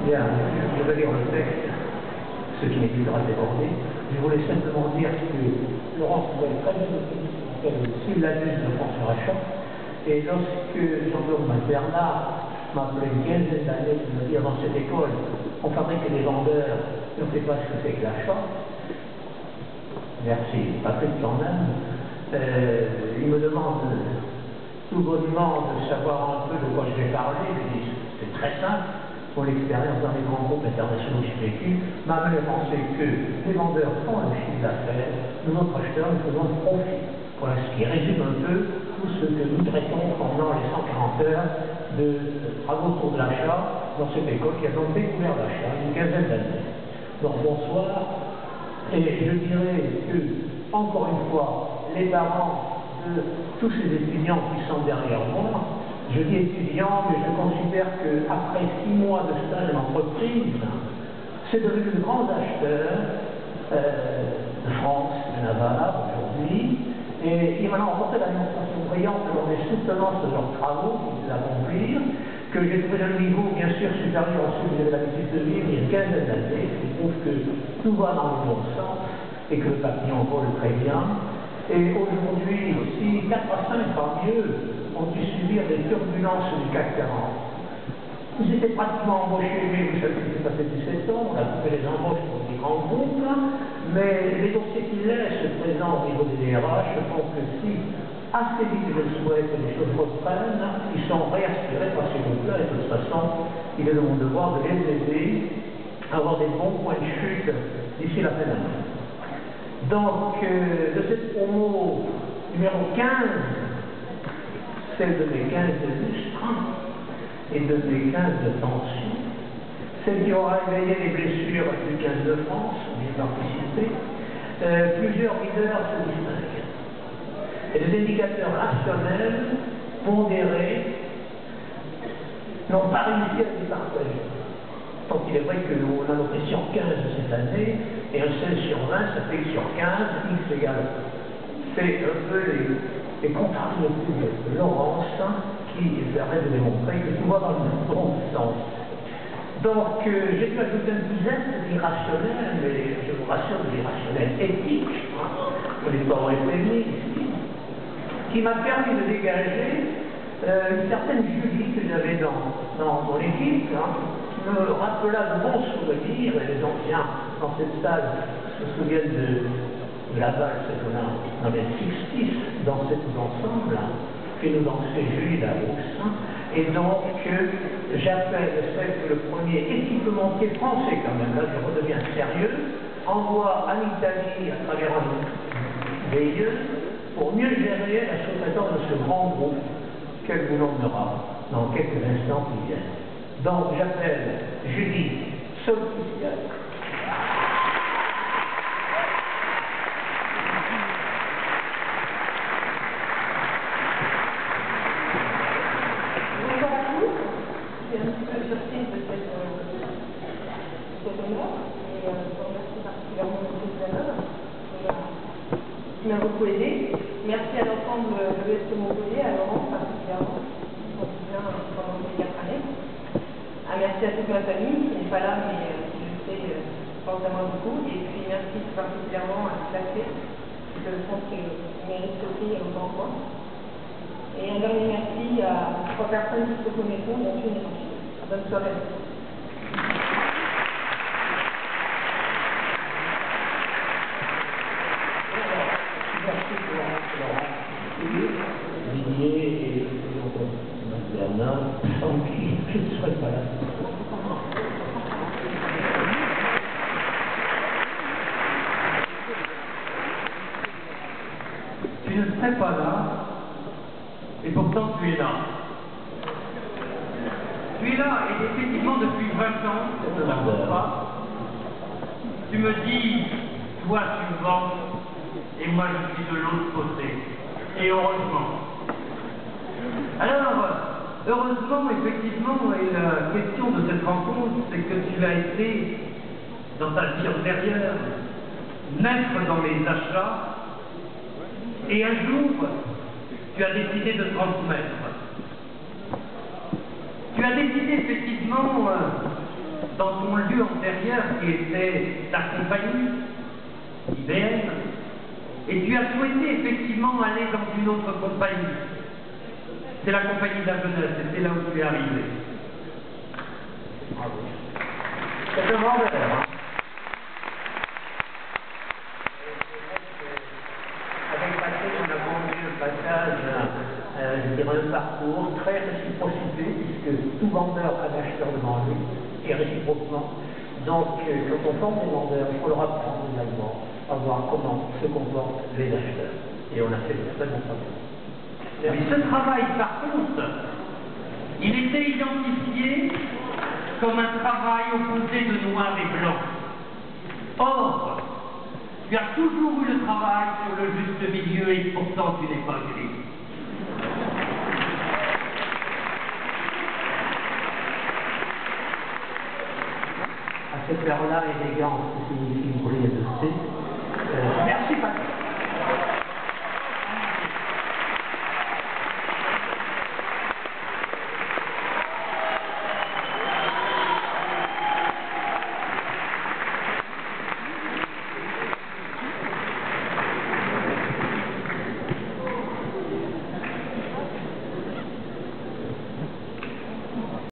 Bien, je vais lire le texte, ce qui m'évitera de déborder. Je voulais simplement dire que Laurence pouvait très bien le syllabus de François Rachat, et lorsque Jean-Claude Bernard m'a appelé une quinzaine d'années de me dire dans cette école, on fabrique des vendeurs, et on ne sait pas ce que c'est que l'achat. Merci, Patrick quand même. Il me demande tout bonnement de savoir un peu de quoi je vais parler. Je dis, c'est très simple. Mon expérience dans les grands groupes internationaux que j'ai vécu m'a amené à penser que les vendeurs font un chiffre d'affaires, nous autres acheteurs, nous faisons le profit. Voilà ce qui résume un peu tout ce que nous traitons pendant les 140 heures de travaux autour de l'achat dans cette école qui a donc découvert l'achat une quinzaine d'années. Donc bonsoir, et je dirais que, encore une fois, les parents de tous ces étudiants qui sont derrière moi, je dis étudiants, mais je considère qu'après 6 mois de stage en entreprise, c'est devenu de grands acheteurs de France, de Navarre aujourd'hui, et ils m'ont apporté la démonstration brillante de leur soutenance de leurs travaux, qu'ils accomplirent, que j'ai trouvé un niveau bien sûr supérieur à celui que j'avais l'habitude de vivre il y a une quinzaine d'années, ce qui prouve que tout va dans le bon sens et que le papillon vole très bien. Et aujourd'hui aussi, 4 à 5 parmi eux ont dû subir les turbulences du CAC 40. Ils étaient pratiquement embauchés, mais vous savez ce qui s'est passé depuis 7 ans, on a coupé les embauches pour des grands groupes, mais les dossiers qu'ils laissent présents au niveau des DRH font que si assez vite je souhaite que les choses reprennent, ils sont réaspirés par ces groupes-là, et de toute façon, il est de mon devoir de les aider à avoir des bons points de chute d'ici la fin d'année. Donc, de cette promo numéro 15, celle de mes 15 de lustre et de mes 15 de tension, celle qui aura éveillé les blessures du 15 de France, j'ai participé, plusieurs leaders se distinguent. Et les indicateurs rationnels, pondérés, n'ont pas réussi à les partager. Donc il est vrai qu'on a noté sur 15 cette année, et un 16 sur 20, ça fait que sur 15, X égale. C'est un peu les contrariétés de Laurence qui permet de démontrer que tout va dans le bon sens. Donc j'ai pu ajouter un petit geste d'irrationnel, mais je vous rassure, de l'irrationnel éthique, que les parents étaient ici, qui m'a permis de dégager une certaine Julie que j'avais dans mon équipe, qui me rappela de bons souvenirs, et les anciens dans cette salle se souviennent de la valse qu'on a dans les 60s, danser tous ensemble, que nous dansait Julie Larousse, et donc j'appelle celle que le premier équipementier français, quand même, là je redeviens sérieux, envoie en Italie à travers un veilleuse pour mieux gérer la sous-traitance de ce grand groupe qu'elle vous nommera dans quelques instants qui viennent. Donc j'appelle Julie Solticiel. Bonjour à tous. Je suis un petit peu surprise de cet honneur et je remercie particulièrement M. Zanov qui m'a beaucoup aidé. Merci à l'ensemble de l'ESC Montpellier, à Laurent particulièrement, qui m'a bien pendant ces 4 années. Merci à toute ma famille qui n'est pas là, mais qui je sais pense à moi beaucoup. Et puis merci tout particulièrement à Classé, qui je pense qu'il mérite ce prix autant que moi. Et un dernier merci à 3 personnes qui se connaîtront, dont une est ici. Bonne soirée. Didier et Bernard, sans qui je ne serais pas là. Tu ne serais pas là, et pourtant tu es là. Tu es là, et effectivement depuis 20 ans, on ne s'accorde pas. Tu me dis, toi tu vends, et moi je suis de l'autre côté. Et heureusement. Alors, heureusement, effectivement, et la question de cette rencontre, c'est que tu as été, dans ta vie antérieure, maître dans les achats, et un jour, tu as décidé de transmettre. Tu as décidé effectivement dans ton lieu antérieur qui était ta compagnie, IBM, et tu as souhaité effectivement aller dans une autre compagnie. C'est la compagnie de la jeunesse, et c'est là où tu es arrivé. Bravo. C'est un vendeur, hein. Avec Patrick, on a conduit un passage, je dirais un parcours très réciprocité, puisque tout vendeur a un acheteur devant lui, et réciproquement. Donc, quand on forme des vendeurs, il faut leur apprendre également à voir comment se comportent les acheteurs. Et on a fait de très bon travail. Mais ce travail, par contre, il était identifié comme un travail opposé de noir et blanc. Or, tu as toujours eu le travail sur le juste milieu et pourtant tu n'es pas gris. À cette heure-là, élégance signifie brièveté.